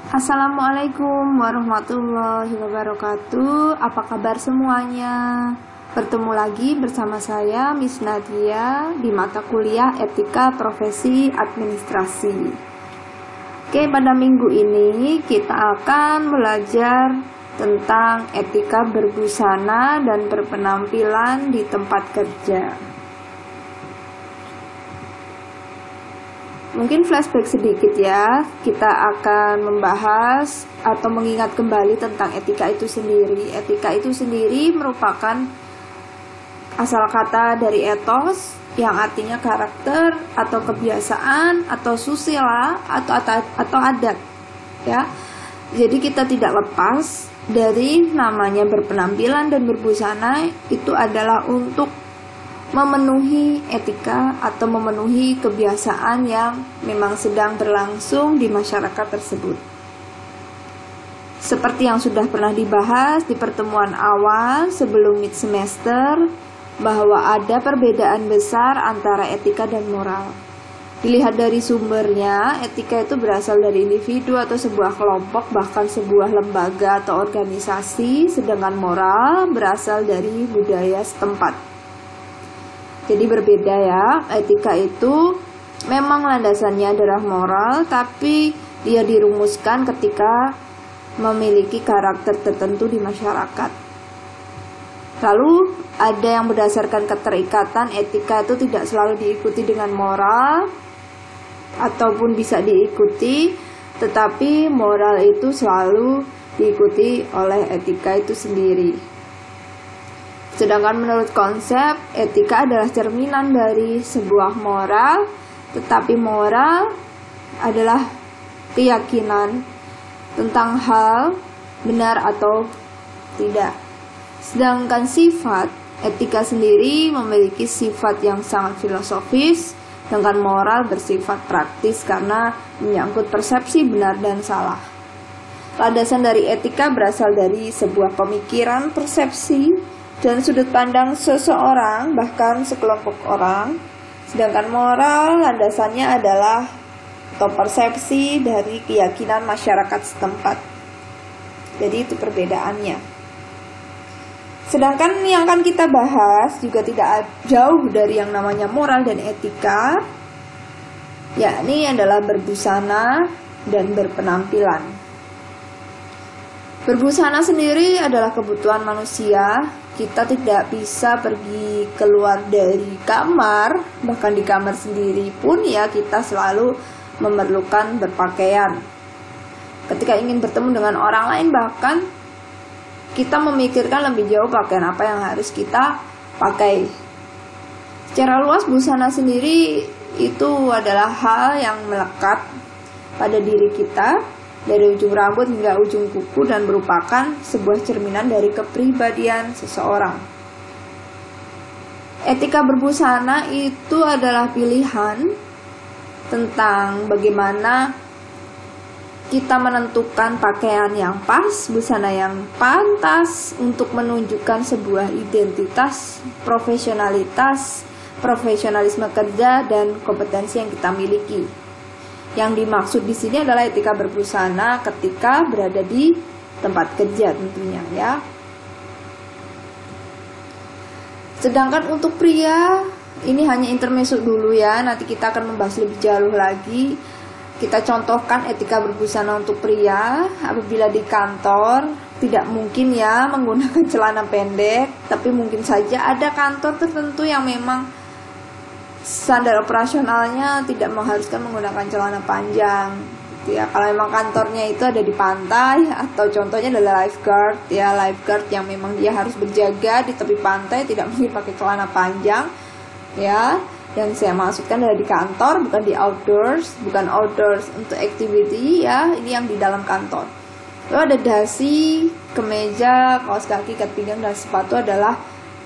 Assalamualaikum warahmatullahi wabarakatuh. Apa kabar semuanya? Bertemu lagi bersama saya Miss Nadia di mata kuliah Etika Profesi Administrasi. Oke, pada minggu ini kita akan belajar tentang etika berbusana dan berpenampilan di tempat kerja. Mungkin flashback sedikit ya, kita akan membahas atau mengingat kembali tentang etika itu sendiri. Etika itu sendiri merupakan asal kata dari ethos yang artinya karakter atau kebiasaan atau susila atau adat ya. Jadi kita tidak lepas dari namanya berpenampilan dan berbusana itu adalah untuk memenuhi etika atau memenuhi kebiasaan yang memang sedang berlangsung di masyarakat tersebut. Seperti yang sudah pernah dibahas di pertemuan awal sebelum mid semester, bahwa ada perbedaan besar antara etika dan moral. Dilihat dari sumbernya, etika itu berasal dari individu atau sebuah kelompok, bahkan sebuah lembaga atau organisasi, sedangkan moral berasal dari budaya setempat. Jadi berbeda ya, etika itu memang landasannya adalah moral, tapi dia dirumuskan ketika memiliki karakter tertentu di masyarakat. Lalu ada yang berdasarkan keterikatan, etika itu tidak selalu diikuti dengan moral, ataupun bisa diikuti, tetapi moral itu selalu diikuti oleh etika itu sendiri. Sedangkan menurut konsep, etika adalah cerminan dari sebuah moral, tetapi moral adalah keyakinan tentang hal benar atau tidak. Sedangkan sifat, etika sendiri memiliki sifat yang sangat filosofis, sedangkan moral bersifat praktis karena menyangkut persepsi benar dan salah. Landasan dari etika berasal dari sebuah pemikiran, persepsi, dan sudut pandang seseorang, bahkan sekelompok orang. Sedangkan moral landasannya adalah atau persepsi dari keyakinan masyarakat setempat. Jadi itu perbedaannya. Sedangkan yang akan kita bahas juga tidak jauh dari yang namanya moral dan etika, yakni adalah berbusana dan berpenampilan. Berbusana sendiri adalah kebutuhan manusia. Kita tidak bisa pergi keluar dari kamar, bahkan di kamar sendiri pun ya kita selalu memerlukan berpakaian. Ketika ingin bertemu dengan orang lain bahkan kita memikirkan lebih jauh pakaian apa yang harus kita pakai. Secara luas busana sendiri itu adalah hal yang melekat pada diri kita, dari ujung rambut hingga ujung kuku, dan merupakan sebuah cerminan dari kepribadian seseorang. Etika berbusana itu adalah pilihan tentang bagaimana kita menentukan pakaian yang pas, busana yang pantas untuk menunjukkan sebuah identitas, profesionalisme kerja, dan kompetensi yang kita miliki. Yang dimaksud di sini adalah etika berbusana ketika berada di tempat kerja tentunya ya. Sedangkan untuk pria, ini hanya intermezzo dulu ya, nanti kita akan membahas lebih jauh lagi. Kita contohkan etika berbusana untuk pria. Apabila di kantor, tidak mungkin ya menggunakan celana pendek, tapi mungkin saja ada kantor tertentu yang memang standar operasionalnya tidak mengharuskan menggunakan celana panjang ya. Kalau memang kantornya itu ada di pantai, atau contohnya adalah lifeguard ya, lifeguard yang memang dia harus berjaga di tepi pantai, tidak mungkin pakai celana panjang ya. Yang saya maksudkan adalah di kantor, bukan di outdoors, bukan outdoors untuk activity ya, ini yang di dalam kantor. Lalu ada dasi, kemeja, kaos kaki, ikat pinggang, dan sepatu adalah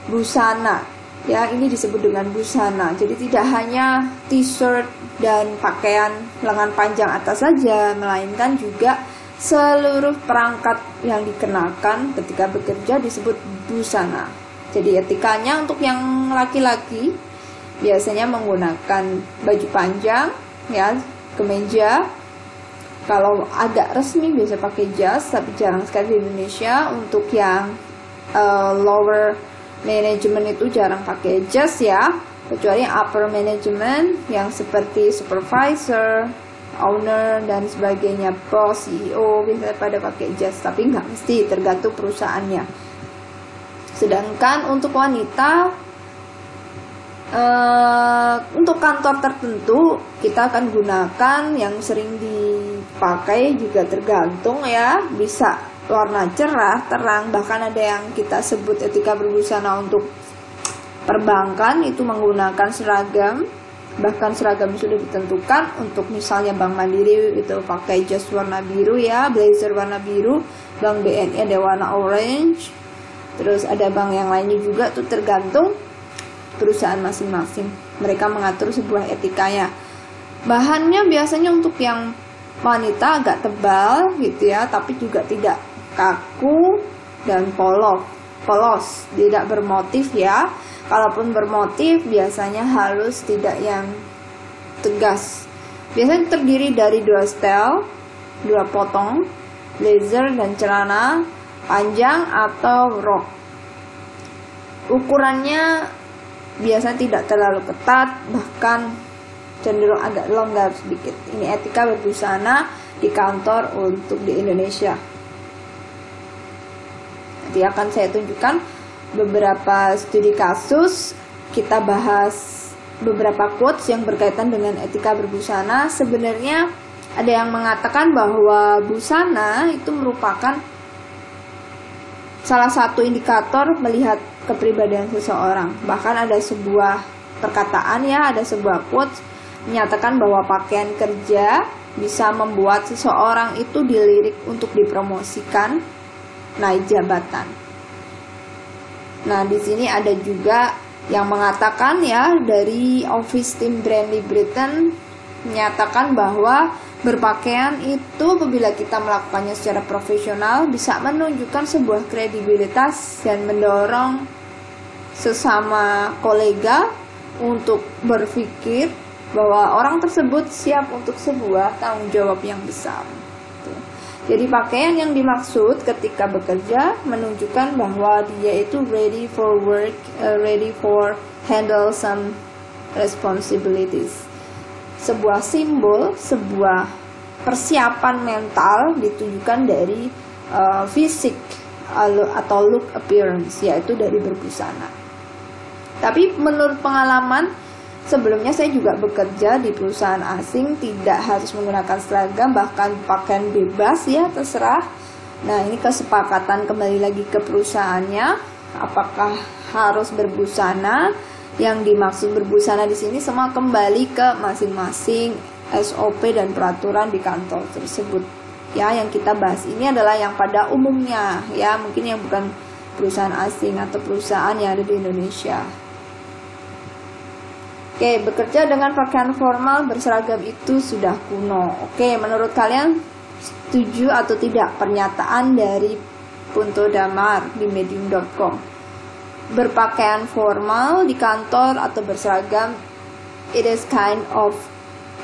busana ya. Ini disebut dengan busana. Jadi tidak hanya t-shirt dan pakaian lengan panjang atas saja, melainkan juga seluruh perangkat yang dikenakan ketika bekerja disebut busana. Jadi etikanya untuk yang laki-laki biasanya menggunakan baju panjang ya, kemeja, Kalau agak resmi biasa pakai jas, tapi jarang sekali di Indonesia. Untuk yang lower management itu jarang pakai jas ya, kecuali upper management yang seperti supervisor, owner dan sebagainya, boss, CEO biasanya pada pakai jas, tapi nggak mesti, tergantung perusahaannya. Sedangkan untuk wanita, untuk kantor tertentu kita akan gunakan yang sering dipakai juga tergantung ya, bisa warna cerah, terang, bahkan ada yang kita sebut etika berbusana untuk perbankan itu menggunakan seragam, bahkan seragam sudah ditentukan. Untuk misalnya Bank Mandiri itu pakai jas warna biru ya, blazer warna biru, Bank BNI ada warna orange, terus ada bank yang lainnya juga, tuh tergantung perusahaan masing-masing. Mereka mengatur sebuah etikanya. Bahannya biasanya untuk yang wanita agak tebal gitu ya, tapi juga tidak kaku dan polos, tidak bermotif ya. Kalaupun bermotif biasanya halus, tidak yang tegas. Biasanya terdiri dari 2 style, 2 potong, blazer dan celana panjang atau rok. Ukurannya biasanya tidak terlalu ketat, bahkan cenderung agak longgar sedikit. Ini etika berbusana di kantor untuk di Indonesia. Nanti akan saya tunjukkan beberapa studi kasus, kita bahas beberapa quotes yang berkaitan dengan etika berbusana. Sebenarnya ada yang mengatakan bahwa busana itu merupakan salah satu indikator melihat kepribadian seseorang. Bahkan ada sebuah perkataan ya, ada sebuah quotes menyatakan bahwa pakaian kerja bisa membuat seseorang itu dilirik untuk dipromosikan, naik jabatan. Nah, di sini ada juga yang mengatakan ya, dari Office Team Brandly Britain menyatakan bahwa berpakaian itu apabila kita melakukannya secara profesional bisa menunjukkan sebuah kredibilitas dan mendorong sesama kolega untuk berpikir bahwa orang tersebut siap untuk sebuah tanggung jawab yang besar. Jadi pakaian yang dimaksud ketika bekerja menunjukkan bahwa dia itu ready for work, ready for handle some responsibilities. Sebuah simbol, sebuah persiapan mental ditunjukkan dari fisik atau look appearance, yaitu dari berbusana. Tapi menurut pengalaman sebelumnya saya juga bekerja di perusahaan asing, tidak harus menggunakan seragam, bahkan pakaian bebas ya, terserah. Nah, ini kesepakatan kembali lagi ke perusahaannya, apakah harus berbusana. Yang dimaksud berbusana di sini semua kembali ke masing-masing SOP dan peraturan di kantor tersebut. Ya, yang kita bahas ini adalah yang pada umumnya, ya, mungkin yang bukan perusahaan asing atau perusahaan yang ada di Indonesia. Oke, bekerja dengan pakaian formal berseragam itu sudah kuno. Oke, menurut kalian setuju atau tidak pernyataan dari Punto Damar di medium.com? Berpakaian formal di kantor atau berseragam, it is kind of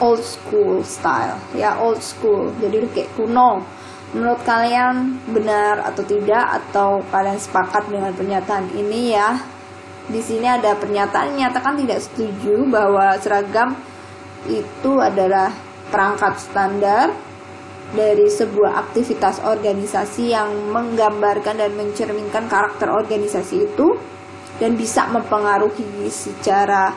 old school style, ya, old school, jadi udah kayak kuno. Menurut kalian benar atau tidak, atau kalian sepakat dengan pernyataan ini ya? Di sini ada pernyataan menyatakan tidak setuju bahwa seragam itu adalah perangkat standar dari sebuah aktivitas organisasi yang menggambarkan dan mencerminkan karakter organisasi itu dan bisa mempengaruhi secara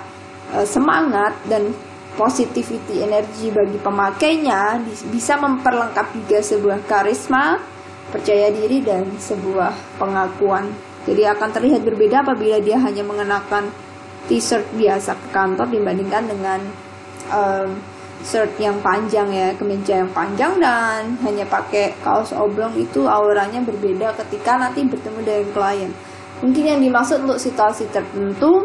semangat dan positivity energi bagi pemakainya, bisa memperlengkap juga sebuah karisma, percaya diri dan sebuah pengakuan. Jadi akan terlihat berbeda apabila dia hanya mengenakan t-shirt biasa ke kantor dibandingkan dengan shirt yang panjang ya, kemeja yang panjang, dan hanya pakai kaos oblong. Itu auranya berbeda ketika nanti bertemu dengan klien. Mungkin yang dimaksud untuk situasi tertentu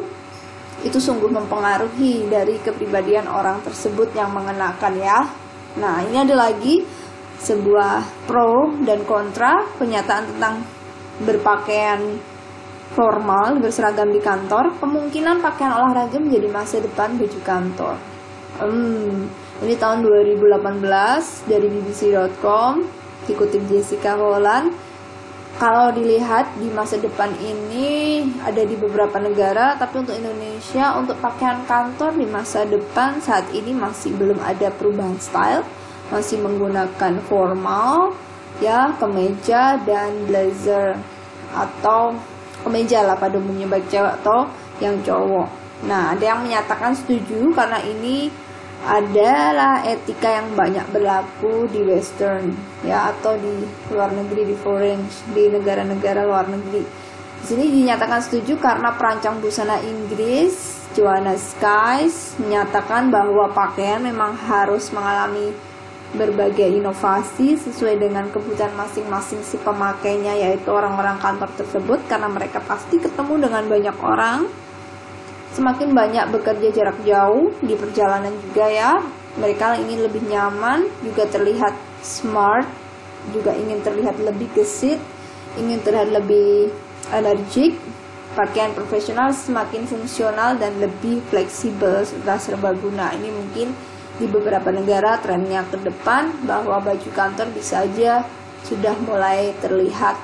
itu sungguh mempengaruhi dari kepribadian orang tersebut yang mengenakan ya. Nah, ini ada lagi sebuah pro dan kontra pernyataan tentang berpakaian formal, berseragam di kantor. Kemungkinan pakaian olahraga menjadi masa depan baju kantor. Ini tahun 2018 dari bbc.com, dikutip Jessica Holland. Kalau dilihat di masa depan ini ada di beberapa negara, tapi untuk Indonesia, untuk pakaian kantor di masa depan saat ini masih belum ada perubahan style, masih menggunakan formal, ya, kemeja dan blazer, atau kemeja lah pada umumnya baik cewek atau yang cowok. Nah, ada yang menyatakan setuju karena ini adalah etika yang banyak berlaku di western, ya, atau di luar negeri, di foreign, di negara-negara luar negeri. Di sini dinyatakan setuju karena perancang busana Inggris Joanna Skies menyatakan bahwa pakaian memang harus mengalami berbagai inovasi sesuai dengan kebutuhan masing-masing si pemakainya, yaitu orang-orang kantor tersebut, karena mereka pasti ketemu dengan banyak orang. Semakin banyak bekerja jarak jauh di perjalanan juga, ya. Mereka ingin lebih nyaman, juga terlihat smart, juga ingin terlihat lebih gesit, ingin terlihat lebih energik. Pakaian profesional semakin fungsional dan lebih fleksibel serta serbaguna. Ini mungkin di beberapa negara trennya ke depan, bahwa baju kantor bisa aja sudah mulai terlihat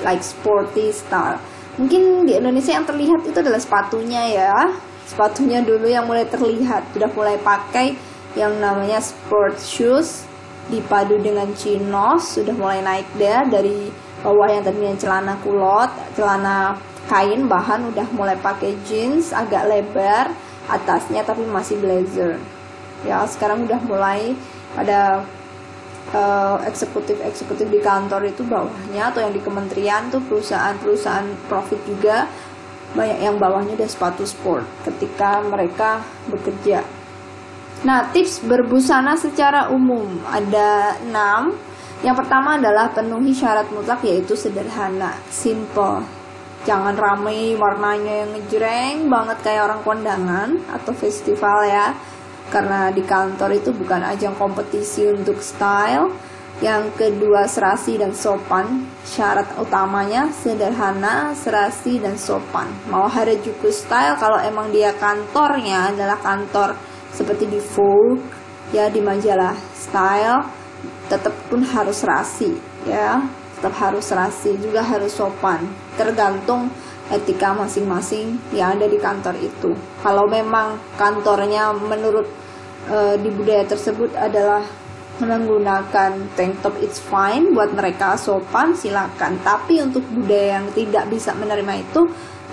like sporty style. Mungkin di Indonesia yang terlihat itu adalah sepatunya, ya. Sepatunya dulu yang mulai terlihat, sudah mulai pakai yang namanya sport shoes dipadu dengan chinos, sudah mulai naik dari bawah yang tadinya celana kulot, celana kain bahan, udah mulai pakai jeans agak lebar atasnya tapi masih blazer. Ya, sekarang udah mulai ada eksekutif di kantor itu bawahnya, atau yang di kementerian tuh perusahaan profit juga banyak yang bawahnya udah sepatu sport ketika mereka bekerja. Nah, tips berbusana secara umum ada 6. Yang pertama adalah penuhi syarat mutlak, yaitu sederhana, simple. Jangan ramai warnanya yang ngejreng banget kayak orang kondangan atau festival, ya. Karena di kantor itu bukan ajang kompetisi untuk style. Yang kedua, serasi dan sopan. Syarat utamanya sederhana, serasi dan sopan. Mau Harajuku style kalau emang dia kantornya adalah kantor seperti di Vogue, ya, di majalah style, tetap pun harus serasi, ya. Tetap harus serasi, juga harus sopan. Tergantung etika masing-masing yang ada di kantor itu. Kalau memang kantornya menurut di budaya tersebut adalah menggunakan tank top, it's fine, buat mereka sopan, silakan. Tapi untuk budaya yang tidak bisa menerima itu,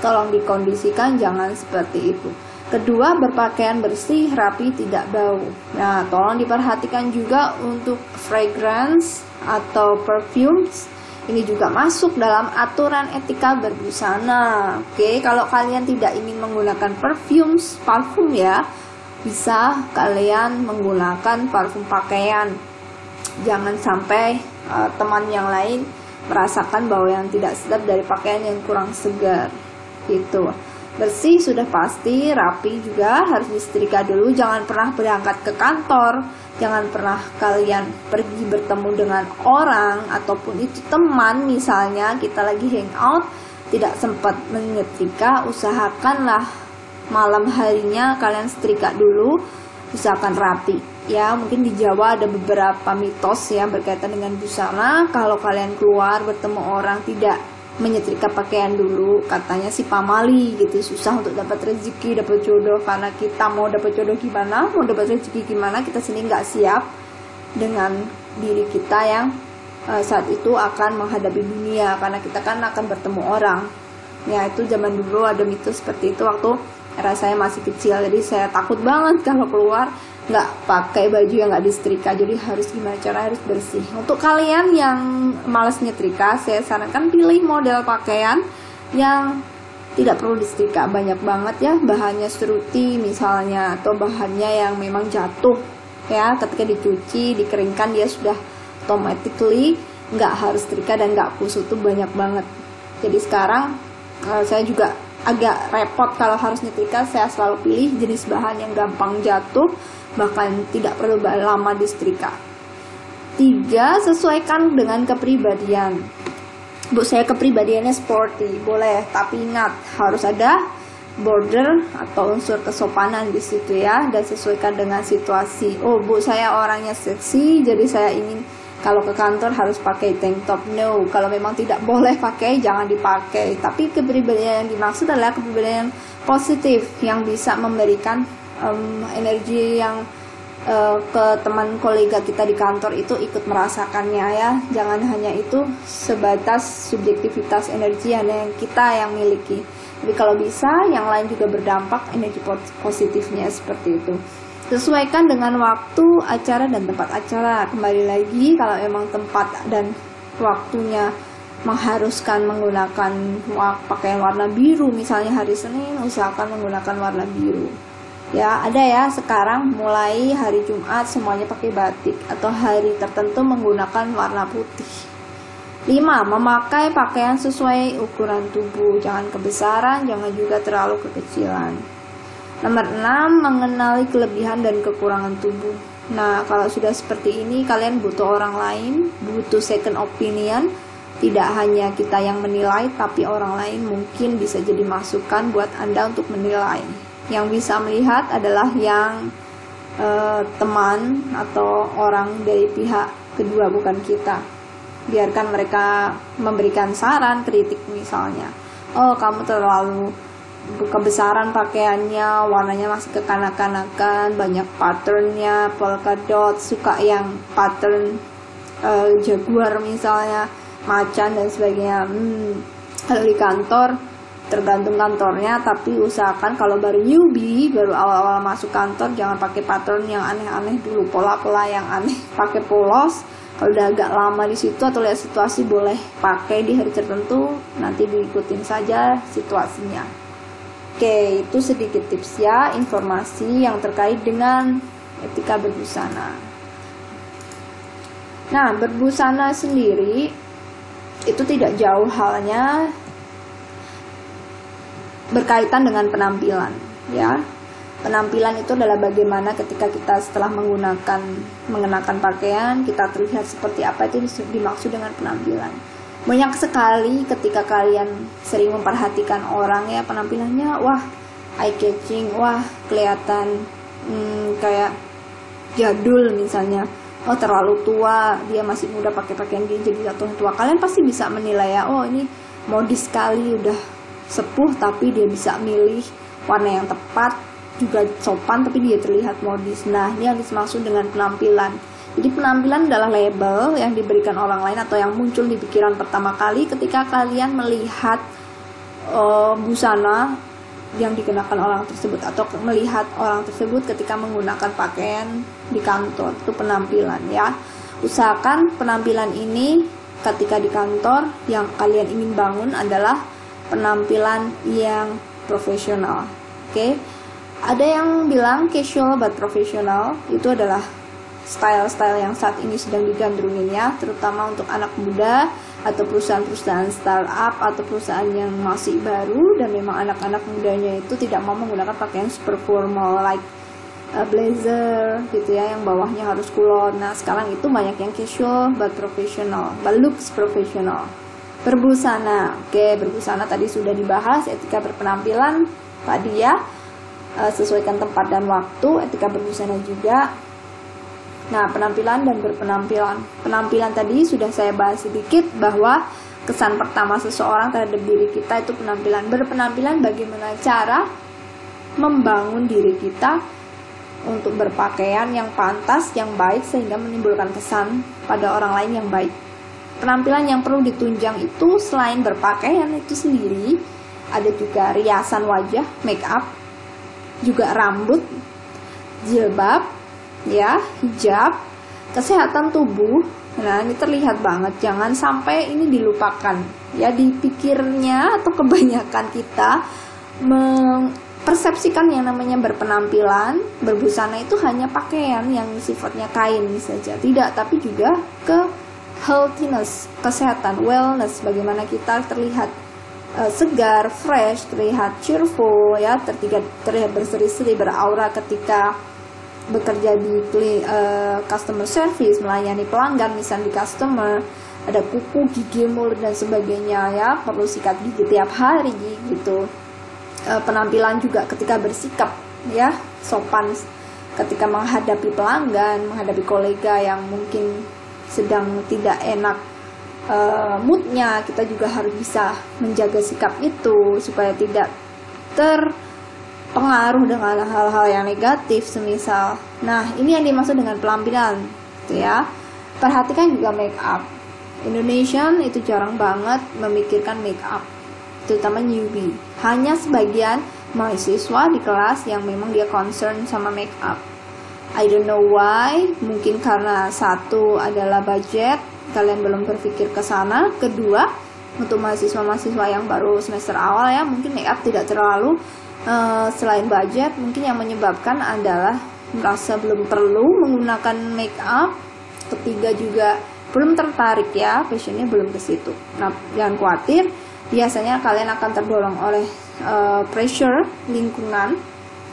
tolong dikondisikan jangan seperti itu. Kedua, berpakaian bersih, rapi, tidak bau. Nah, tolong diperhatikan juga untuk fragrance atau perfumes. Ini juga masuk dalam aturan etika berbusana. Oke, kalau kalian tidak ingin menggunakan parfum, ya, bisa kalian menggunakan parfum pakaian. Jangan sampai teman yang lain merasakan bahwa yang tidak sedap dari pakaian yang kurang segar. Gitu. Bersih sudah pasti, rapi juga harus disetrika dulu. Jangan pernah berangkat ke kantor, jangan pernah kalian pergi bertemu dengan orang ataupun itu teman, misalnya kita lagi hangout tidak sempat menyetrika, usahakanlah malam harinya kalian setrika dulu, usahakan rapi, ya. Mungkin di Jawa ada beberapa mitos yang berkaitan dengan busana. Kalau kalian keluar bertemu orang tidak menyetrika pakaian dulu, katanya si pamali gitu, susah untuk dapat rezeki, dapat jodoh. Karena kita mau dapat jodoh gimana, mau dapat rezeki gimana, kita sendiri nggak siap dengan diri kita yang saat itu akan menghadapi dunia, karena kita kan akan bertemu orang. Ya, itu zaman dulu ada mitos seperti itu waktu era saya masih kecil. Jadi saya takut banget kalau keluar nggak pakai baju yang nggak disetrika. Jadi harus gimana cara, harus bersih. Untuk kalian yang malas nyetrika, saya sarankan pilih model pakaian yang tidak perlu disetrika. Banyak banget, ya, bahannya seruti misalnya, atau bahannya yang memang jatuh, ya, ketika dicuci, dikeringkan dia sudah automatically nggak harus setrika dan nggak kusut, tuh banyak banget. Jadi sekarang saya juga agak repot kalau harus nyetrika. Saya selalu pilih jenis bahan yang gampang jatuh, bahkan tidak perlu lama disetrika. 3, sesuaikan dengan kepribadian. Bu, saya kepribadiannya sporty, boleh, tapi ingat harus ada border atau unsur kesopanan di situ ya, dan sesuaikan dengan situasi. Oh Bu, saya orangnya seksi, jadi saya ingin kalau ke kantor harus pakai tank top. No, kalau memang tidak boleh pakai, jangan dipakai. Tapi kepribadian yang dimaksud adalah kepribadian yang positif, yang bisa memberikan energi yang ke teman kolega kita di kantor itu ikut merasakannya ya. Jangan hanya itu sebatas subjektivitas energi hanya yang kita yang miliki. Jadi kalau bisa yang lain juga berdampak energi positifnya seperti itu. Sesuaikan dengan waktu, acara, dan tempat acara. Kembali lagi, kalau memang tempat dan waktunya mengharuskan menggunakan pakaian warna biru, misalnya hari Senin, usahakan menggunakan warna biru. Ya, ada ya sekarang mulai hari Jumat semuanya pakai batik, atau hari tertentu menggunakan warna putih. 5. Memakai pakaian sesuai ukuran tubuh. Jangan kebesaran, jangan juga terlalu kekecilan. Nomor 6. Mengenali kelebihan dan kekurangan tubuh. Nah, kalau sudah seperti ini, kalian butuh orang lain, butuh second opinion. Tidak hanya kita yang menilai, tapi orang lain mungkin bisa jadi masukan buat Anda untuk menilai. Yang bisa melihat adalah yang teman atau orang dari pihak kedua, bukan kita. Biarkan mereka memberikan saran, kritik misalnya. Oh, kamu terlalu kebesaran pakaiannya, warnanya masih kekanak-kanakan, banyak patternnya, polka dot, suka yang pattern jaguar misalnya, macan dan sebagainya. Kalau di kantor, tergantung kantornya, tapi usahakan kalau baru newbie, baru awal-awal masuk kantor, jangan pakai pattern yang aneh-aneh dulu, pola-pola yang aneh, pakai polos. Kalau udah agak lama di situ atau lihat situasi, boleh pakai di hari tertentu, nanti diikutin saja situasinya. Oke, itu sedikit tips ya, informasi yang terkait dengan etika berbusana. Nah, berbusana sendiri itu tidak jauh halnya berkaitan dengan penampilan, ya. Penampilan itu adalah bagaimana ketika kita setelah mengenakan pakaian, kita terlihat seperti apa, itu dimaksud dengan penampilan. Banyak sekali ketika kalian sering memperhatikan orang ya, penampilannya, wah, eye catching, wah, kelihatan kayak jadul misalnya. Oh, terlalu tua, dia masih muda pakai pakaian gini jadi jatuh tua. Kalian pasti bisa menilai ya, oh ini modis sekali, udah sepuh tapi dia bisa milih warna yang tepat, juga sopan tapi dia terlihat modis. Nah, ini yang dimaksud dengan penampilan. Jadi penampilan adalah label yang diberikan orang lain atau yang muncul di pikiran pertama kali ketika kalian melihat busana yang dikenakan orang tersebut, atau melihat orang tersebut ketika menggunakan pakaian di kantor. Itu penampilan ya. Usahakan penampilan ini ketika di kantor yang kalian ingin bangun adalah penampilan yang profesional. Oke. Ada yang bilang casual but profesional, itu adalah style-style yang saat ini sedang digandrungin ya, terutama untuk anak muda atau perusahaan-perusahaan startup atau perusahaan yang masih baru, dan memang anak-anak mudanya itu tidak mau menggunakan pakaian super formal like blazer gitu ya, yang bawahnya harus kulot. Nah, sekarang itu banyak yang casual but professional, but looks professional. Berbusana, oke, berbusana tadi sudah dibahas, etika berpenampilan tadi ya. Sesuaikan tempat dan waktu, etika berbusana juga. Nah, penampilan dan berpenampilan. Penampilan tadi sudah saya bahas sedikit, bahwa kesan pertama seseorang terhadap diri kita itu penampilan. Berpenampilan bagaimana cara membangun diri kita untuk berpakaian yang pantas, yang baik, sehingga menimbulkan kesan pada orang lain yang baik. Penampilan yang perlu ditunjang itu selain berpakaian itu sendiri, ada juga riasan wajah, make up, juga rambut, jilbab, ya, hijab, kesehatan tubuh. Nah, ini terlihat banget, jangan sampai ini dilupakan. Ya, dipikirnya atau kebanyakan kita mempersepsikan yang namanya berpenampilan, berbusana itu hanya pakaian yang sifatnya kain saja. Tidak, tapi juga ke healthiness, kesehatan, wellness, bagaimana kita terlihat segar, fresh, terlihat cheerful ya, terlihat berseri-seri, beraura ketika bekerja di customer service, melayani pelanggan misalnya di customer, ada kuku, gigi, mulut dan sebagainya ya, perlu sikat gigi tiap hari gitu. penampilan juga ketika bersikap ya, sopan ketika menghadapi pelanggan, menghadapi kolega yang mungkin sedang tidak enak moodnya, kita juga harus bisa menjaga sikap itu supaya tidak terpengaruh dengan hal-hal yang negatif semisal. Nah, ini yang dimaksud dengan penampilan gitu ya. Perhatikan juga make up. Indonesian itu jarang banget memikirkan make up, terutama newbie. Hanya sebagian mahasiswa di kelas yang memang dia concern sama make up. I don't know why, mungkin karena satu adalah budget, kalian belum berpikir ke sana. Kedua, untuk mahasiswa-mahasiswa yang baru semester awal ya, mungkin make up tidak terlalu, selain budget, mungkin yang menyebabkan adalah merasa belum perlu menggunakan make up. Ketiga juga belum tertarik ya, passionnya belum ke situ. Nah, jangan khawatir, biasanya kalian akan terdorong oleh pressure lingkungan,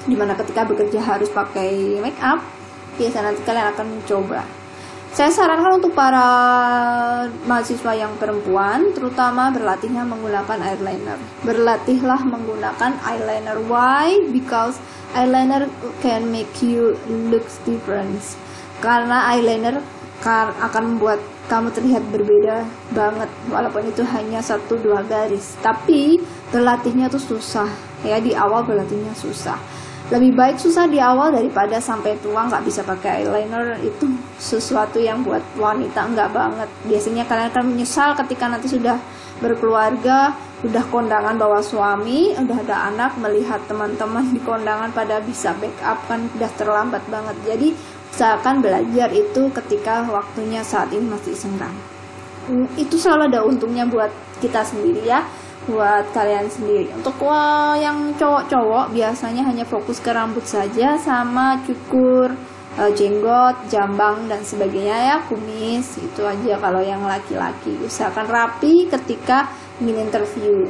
dimana ketika bekerja harus pakai make up. Biasanya nanti kalian akan mencoba. Saya sarankan untuk para mahasiswa yang perempuan, terutama berlatihnya menggunakan eyeliner. Berlatihlah menggunakan eyeliner. Why? Because eyeliner can make you look different. Karena eyeliner akan membuat kamu terlihat berbeda banget, walaupun itu hanya 1-2 garis. Tapi berlatihnya tuh susah ya, di awal berlatihnya susah. Lebih baik susah di awal daripada sampai tua nggak bisa pakai eyeliner. Itu sesuatu yang buat wanita nggak banget. Biasanya kalian akan menyesal ketika nanti sudah berkeluarga, udah kondangan bawa suami, udah ada anak, melihat teman-teman di kondangan pada bisa make up, kan udah terlambat banget. Jadi usahakan belajar itu ketika waktunya saat ini masih senggang. Itu selalu ada untungnya buat kita sendiri ya, buat kalian sendiri. Untuk yang cowok-cowok biasanya hanya fokus ke rambut saja, sama cukur, jenggot, jambang dan sebagainya ya, kumis, itu aja. Kalau yang laki-laki usahakan rapi ketika ingin interview.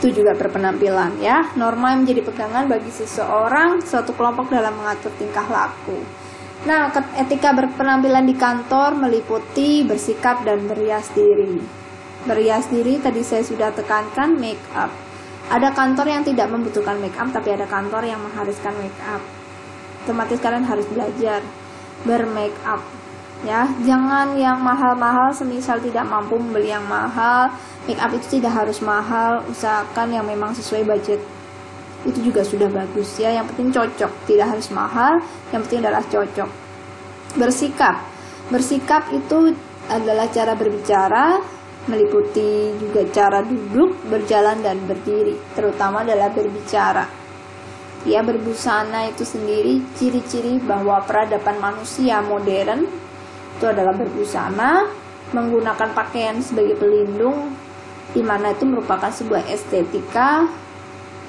Itu juga berpenampilan ya. Norma yang menjadi pegangan bagi seseorang, suatu kelompok dalam mengatur tingkah laku. Nah, etika berpenampilan di kantor meliputi bersikap dan berias diri. Berias diri tadi saya sudah tekankan, make up. Ada kantor yang tidak membutuhkan make up, tapi ada kantor yang mengharuskan make up. Otomatis kalian harus belajar bermake up ya. Jangan yang mahal-mahal, semisal tidak mampu membeli yang mahal. Make up itu tidak harus mahal, usahakan yang memang sesuai budget. Itu juga sudah bagus ya, yang penting cocok, tidak harus mahal, yang penting adalah cocok. Bersikap itu adalah cara berbicara, meliputi juga cara duduk, berjalan dan berdiri, terutama adalah berbicara ya. Berbusana itu sendiri ciri-ciri bahwa peradaban manusia modern itu adalah berbusana, menggunakan pakaian sebagai pelindung, di mana itu merupakan sebuah estetika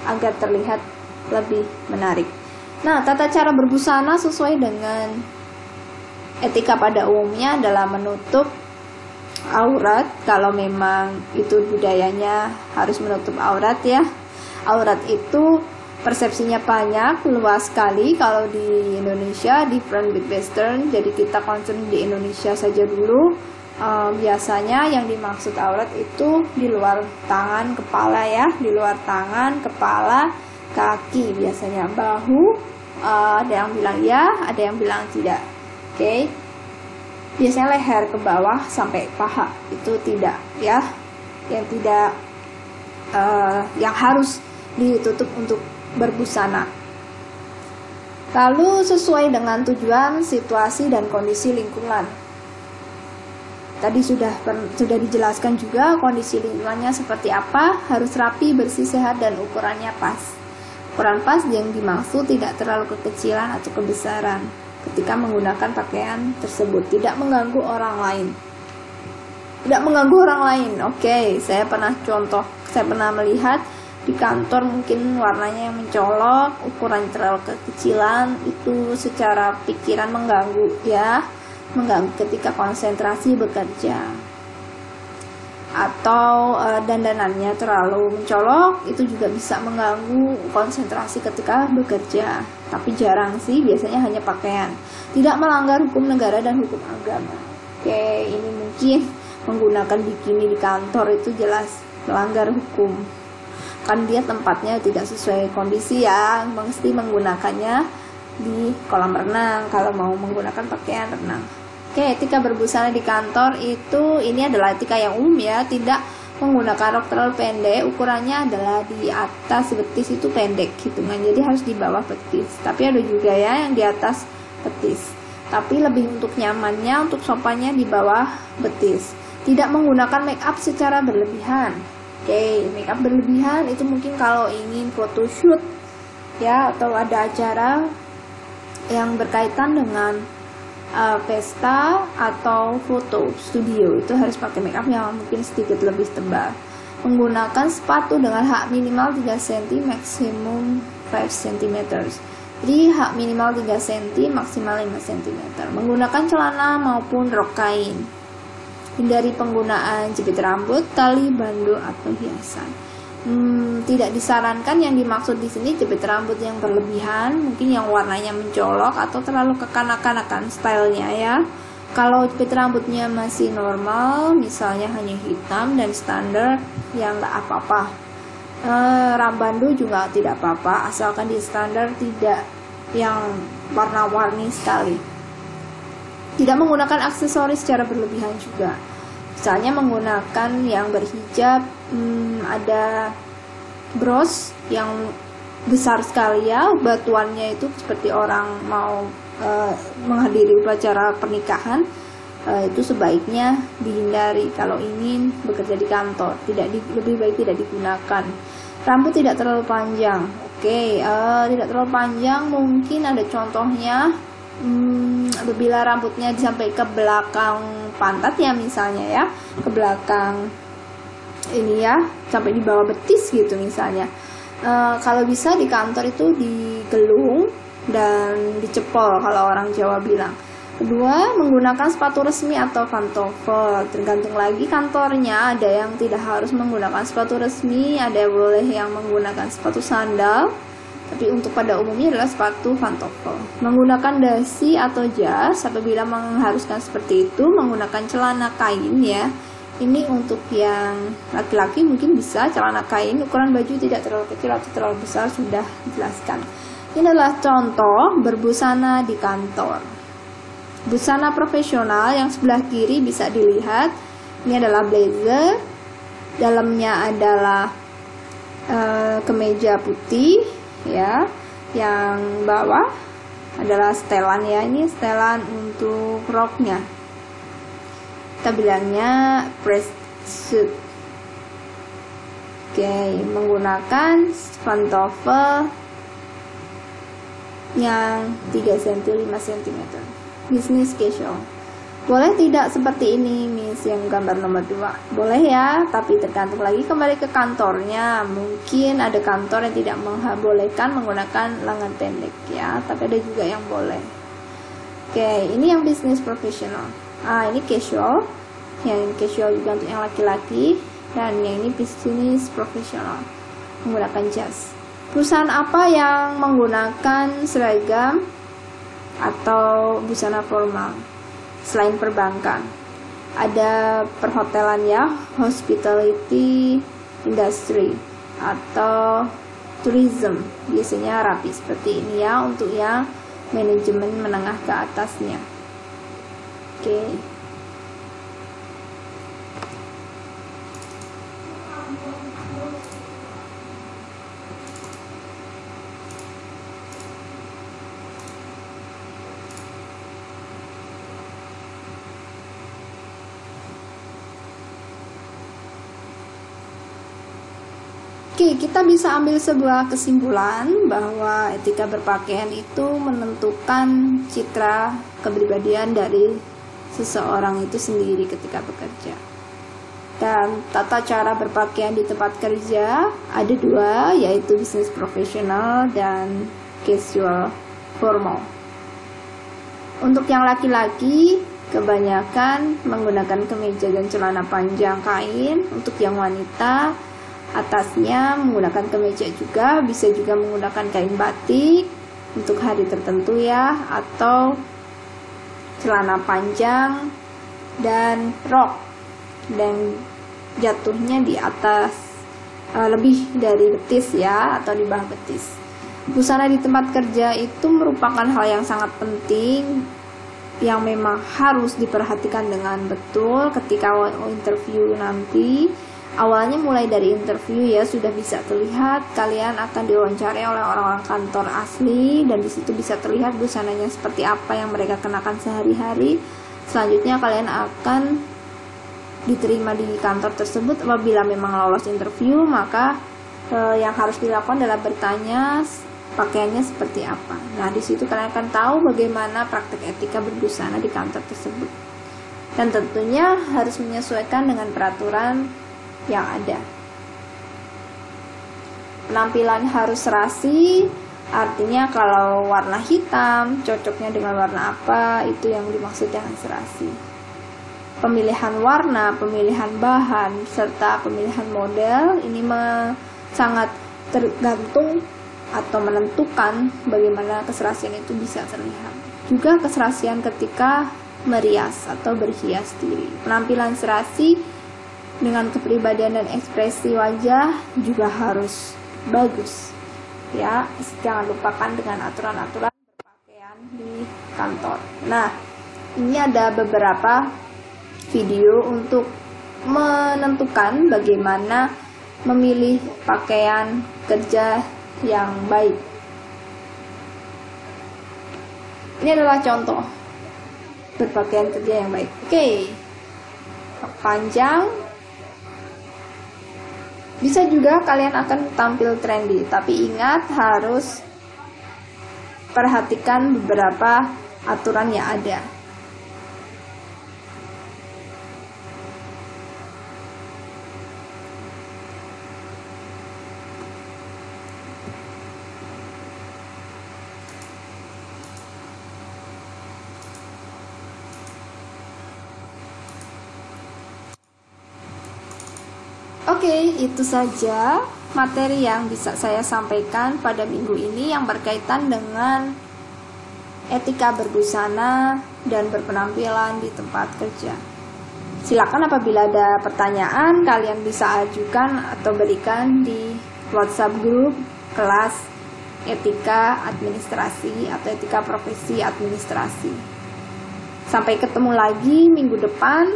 agar terlihat lebih menarik. Nah, tata cara berbusana sesuai dengan etika pada umumnya adalah menutup aurat. Kalau memang itu budayanya harus menutup aurat ya. Aurat itu persepsinya banyak, luas sekali. Kalau di Indonesia different with Western, jadi kita concern di Indonesia saja dulu. Biasanya yang dimaksud aurat itu di luar tangan, kepala ya, di luar tangan, kepala, kaki, biasanya bahu. Ada yang bilang ya, ada yang bilang tidak. Oke. Biasanya leher ke bawah sampai paha itu tidak ya, yang tidak yang harus ditutup untuk berbusana. Lalu sesuai dengan tujuan, situasi dan kondisi lingkungan. Tadi sudah dijelaskan juga kondisi lingkungannya seperti apa, harus rapi, bersih, sehat, dan ukurannya pas. Ukuran pas yang dimaksud tidak terlalu kekecilan atau kebesaran ketika menggunakan pakaian tersebut, tidak mengganggu orang lain. Tidak mengganggu orang lain. Oke, saya pernah melihat di kantor mungkin warnanya yang mencolok, ukuran terlalu kekecilan, itu secara pikiran mengganggu ya. Mengganggu ketika konsentrasi bekerja, atau dandanannya terlalu mencolok, itu juga bisa mengganggu konsentrasi ketika bekerja. Tapi jarang sih, biasanya hanya pakaian. Tidak melanggar hukum negara dan hukum agama. Oke, ini mungkin menggunakan bikini di kantor itu jelas melanggar hukum. kan dia tempatnya tidak sesuai kondisi ya, mesti menggunakannya di kolam renang kalau mau menggunakan pakaian renang. Oke, etika berbusana di kantor itu ini adalah etika yang umum ya, tidak menggunakan rok terlalu pendek, ukurannya adalah di atas betis itu pendek hitungan, jadi harus di bawah betis. Tapi ada juga ya yang di atas betis, tapi lebih untuk nyamannya, untuk sopannya di bawah betis. Tidak menggunakan make up secara berlebihan. Oke, make up berlebihan itu mungkin kalau ingin photoshoot ya, atau ada acara yang berkaitan dengan pesta atau foto studio, itu harus pakai make up yang mungkin sedikit lebih tebal. Menggunakan sepatu dengan hak minimal 3 cm maksimum 5 cm. Jadi hak minimal 3 cm maksimal 5 cm. Menggunakan celana maupun rok kain. Hindari penggunaan jepit rambut, tali, bandu atau hiasan. Tidak disarankan, yang dimaksud di sini jepit rambut yang berlebihan, mungkin yang warnanya mencolok atau terlalu kekanak-kanakan stylenya ya. Kalau jepit rambutnya masih normal, misalnya hanya hitam dan standar, ya nggak apa-apa. Rambandu juga tidak apa-apa, asalkan di standar, tidak yang warna-warni sekali. Tidak menggunakan aksesoris secara berlebihan juga. Misalnya menggunakan yang berhijab, ada bros yang besar sekali ya, batuannya itu seperti orang mau menghadiri upacara pernikahan, itu sebaiknya dihindari kalau ingin bekerja di kantor. Lebih baik tidak digunakan. Rambut tidak terlalu panjang. Oke, tidak terlalu panjang, mungkin ada contohnya. Apabila rambutnya sampai ke belakang pantat ya, misalnya ya, ke belakang ini ya, sampai di bawah betis gitu misalnya. Kalau bisa di kantor itu digelung dan dicepol kalau orang Jawa bilang. Kedua, menggunakan sepatu resmi atau pantofel. Tergantung lagi kantornya, ada yang tidak harus menggunakan sepatu resmi, ada yang boleh yang menggunakan sepatu sandal. Tapi untuk pada umumnya adalah sepatu pantofel. Menggunakan dasi atau jas apabila mengharuskan seperti itu. Menggunakan celana kain ya. Ini untuk yang laki-laki mungkin bisa celana kain, ukuran baju tidak terlalu kecil atau terlalu besar, sudah dijelaskan. Ini adalah contoh berbusana di kantor. Busana profesional yang sebelah kiri bisa dilihat. Ini adalah blazer. Dalamnya adalah kemeja putih ya, yang bawah adalah setelan ya, ini setelan untuk roknya, kita bilangnya press suit. Oke, menggunakan pantofel yang 3 cm 5 cm. Business casual. Boleh tidak seperti ini, Miss, yang gambar nomor 2? Boleh ya, tapi tergantung lagi kembali ke kantornya. Mungkin ada kantor yang tidak membolehkan menggunakan lengan pendek ya, tapi ada juga yang boleh. Oke, ini yang bisnis profesional. Ini casual. Yang casual juga untuk yang laki-laki, dan yang ini bisnis profesional menggunakan jas. Perusahaan apa yang menggunakan seragam atau busana formal selain perbankan? Ada perhotelan ya, hospitality industry atau tourism, biasanya rapi seperti ini ya, untuk yang manajemen menengah ke atasnya. Oke. Oke, kita bisa ambil sebuah kesimpulan bahwa etika berpakaian itu menentukan citra kepribadian dari seseorang itu sendiri ketika bekerja. Dan tata cara berpakaian di tempat kerja ada 2, yaitu bisnis profesional dan casual formal. Untuk yang laki-laki, kebanyakan menggunakan kemeja dan celana panjang kain. Untuk yang wanita, atasnya menggunakan kemeja juga, bisa juga menggunakan kain batik untuk hari tertentu ya, atau celana panjang dan rok, dan jatuhnya di atas lebih dari betis ya, atau di bawah betis. Busana di tempat kerja itu merupakan hal yang sangat penting yang memang harus diperhatikan dengan betul ketika interview nanti. Awalnya mulai dari interview ya sudah bisa terlihat kalian akan diwawancarai oleh orang-orang kantor asli, dan di situ bisa terlihat busananya seperti apa yang mereka kenakan sehari-hari. Selanjutnya kalian akan diterima di kantor tersebut. Apabila memang lolos interview, maka yang harus dilakukan adalah bertanya pakaiannya seperti apa. Nah, di situ kalian akan tahu bagaimana praktek etika berbusana di kantor tersebut. Dan tentunya harus menyesuaikan dengan peraturan yang ada. Penampilan harus serasi, artinya kalau warna hitam cocoknya dengan warna apa, itu yang dimaksud dengan serasi. Pemilihan warna, pemilihan bahan, serta pemilihan model ini sangat tergantung atau menentukan bagaimana keserasian itu bisa terlihat. Juga keserasian ketika merias atau berhias diri. Penampilan serasi dengan kepribadian dan ekspresi wajah juga harus bagus. Ya, jangan lupakan dengan aturan-aturan berpakaian di kantor. Nah, ini ada beberapa video untuk menentukan bagaimana memilih pakaian kerja yang baik. Ini adalah contoh berpakaian kerja yang baik. Oke. Panjang. Bisa juga kalian akan tampil trendy, tapi ingat harus perhatikan beberapa aturan yang ada. Oke, itu saja materi yang bisa saya sampaikan pada minggu ini yang berkaitan dengan etika berbusana dan berpenampilan di tempat kerja. Silakan apabila ada pertanyaan, kalian bisa ajukan atau berikan di WhatsApp grup kelas etika administrasi atau etika profesi administrasi. Sampai ketemu lagi minggu depan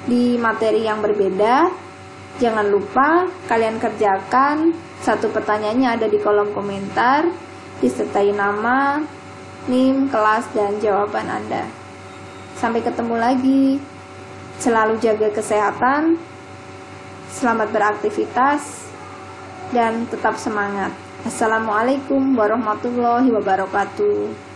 di materi yang berbeda. Jangan lupa kalian kerjakan satu pertanyaannya ada di kolom komentar, disertai nama, NIM, kelas, dan jawaban Anda. Sampai ketemu lagi. Selalu jaga kesehatan, selamat beraktivitas, dan tetap semangat. Assalamualaikum warahmatullahi wabarakatuh.